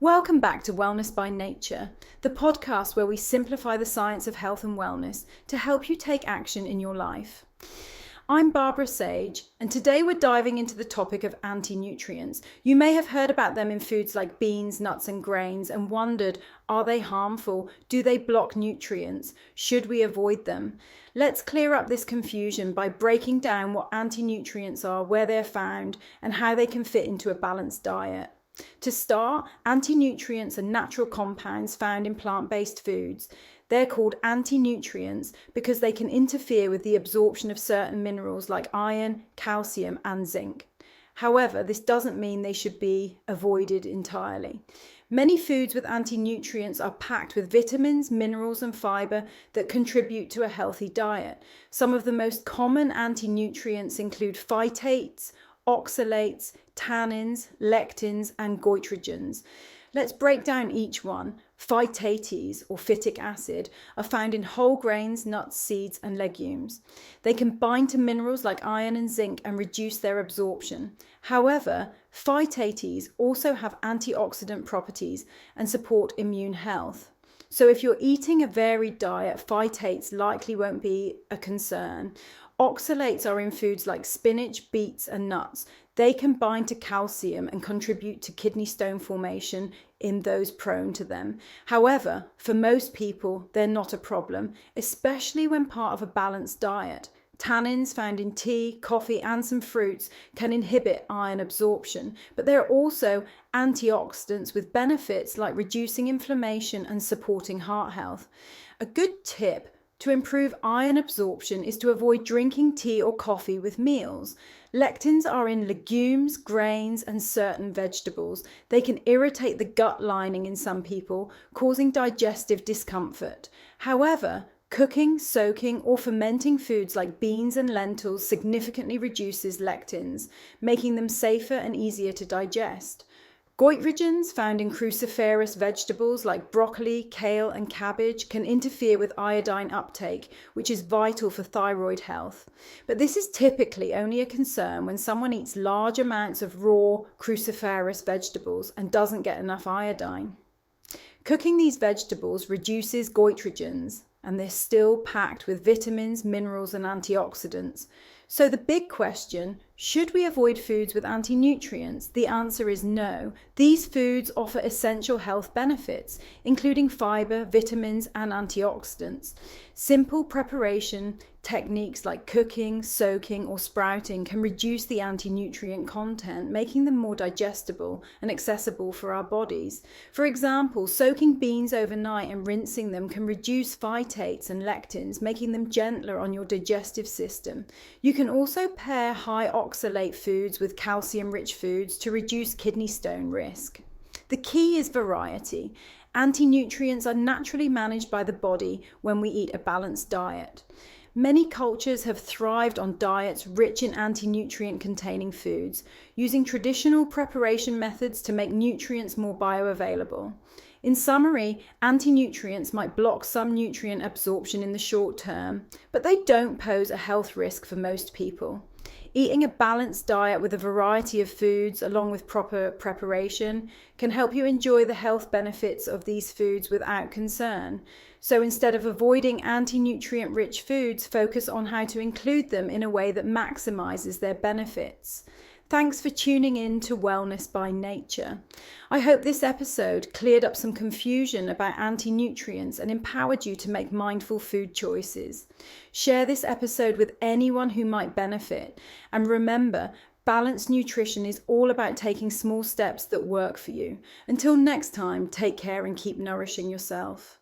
Welcome back to Wellness by Nature, the podcast where we simplify the science of health and wellness to help you take action in your life. I'm Barbara Sage, and today we're diving into the topic of anti-nutrients. You may have heard about them in foods like beans, nuts, and grains and wondered, are they harmful? Do they block nutrients? Should we avoid them? Let's clear up this confusion by breaking down what anti-nutrients are, where they're found, and how they can fit into a balanced diet. To start, anti-nutrients are natural compounds found in plant-based foods. They're called anti-nutrients because they can interfere with the absorption of certain minerals like iron, calcium, and zinc. However, this doesn't mean they should be avoided entirely. Many foods with anti-nutrients are packed with vitamins, minerals, and fiber that contribute to a healthy diet. Some of the most common anti-nutrients include phytates, oxalates, tannins, lectins, and goitrogens. Let's break down each one. Phytates, or phytic acid, are found in whole grains, nuts, seeds, and legumes. They can bind to minerals like iron and zinc and reduce their absorption. However, phytates also have antioxidant properties and support immune health. So if you're eating a varied diet, phytates likely won't be a concern. Oxalates are in foods like spinach, beets, and nuts. They can bind to calcium and contribute to kidney stone formation in those prone to them. However, for most people, they're not a problem, especially when part of a balanced diet. Tannins found in tea, coffee, and some fruits can inhibit iron absorption, but there are also antioxidants with benefits like reducing inflammation and supporting heart health. A good tip to improve iron absorption is to avoid drinking tea or coffee with meals. Lectins are in legumes, grains, and certain vegetables. They can irritate the gut lining in some people, causing digestive discomfort. However, cooking, soaking, or fermenting foods like beans and lentils significantly reduces lectins, making them safer and easier to digest. Goitrogens found in cruciferous vegetables like broccoli, kale, and cabbage can interfere with iodine uptake, which is vital for thyroid health. But this is typically only a concern when someone eats large amounts of raw cruciferous vegetables and doesn't get enough iodine. Cooking these vegetables reduces goitrogens, and they're still packed with vitamins, minerals, and antioxidants. So the big question, should we avoid foods with anti-nutrients? The answer is no. These foods offer essential health benefits, including fiber, vitamins, and antioxidants. Simple preparation techniques like cooking, soaking, or sprouting can reduce the anti-nutrient content, making them more digestible and accessible for our bodies. For example, soaking beans overnight and rinsing them can reduce phytates and lectins, making them gentler on your digestive system. You can also pair high oxalate foods with calcium-rich foods to reduce kidney stone risk. The key is variety. Anti-nutrients are naturally managed by the body when we eat a balanced diet. Many cultures have thrived on diets rich in anti-nutrient containing foods, using traditional preparation methods to make nutrients more bioavailable. In summary, anti-nutrients might block some nutrient absorption in the short term, but they don't pose a health risk for most people. Eating a balanced diet with a variety of foods along with proper preparation can help you enjoy the health benefits of these foods without concern. So instead of avoiding anti-nutrient-rich foods, focus on how to include them in a way that maximizes their benefits. Thanks for tuning in to Wellness by Nature. I hope this episode cleared up some confusion about anti-nutrients and empowered you to make mindful food choices. Share this episode with anyone who might benefit. And remember, balanced nutrition is all about taking small steps that work for you. Until next time, take care and keep nourishing yourself.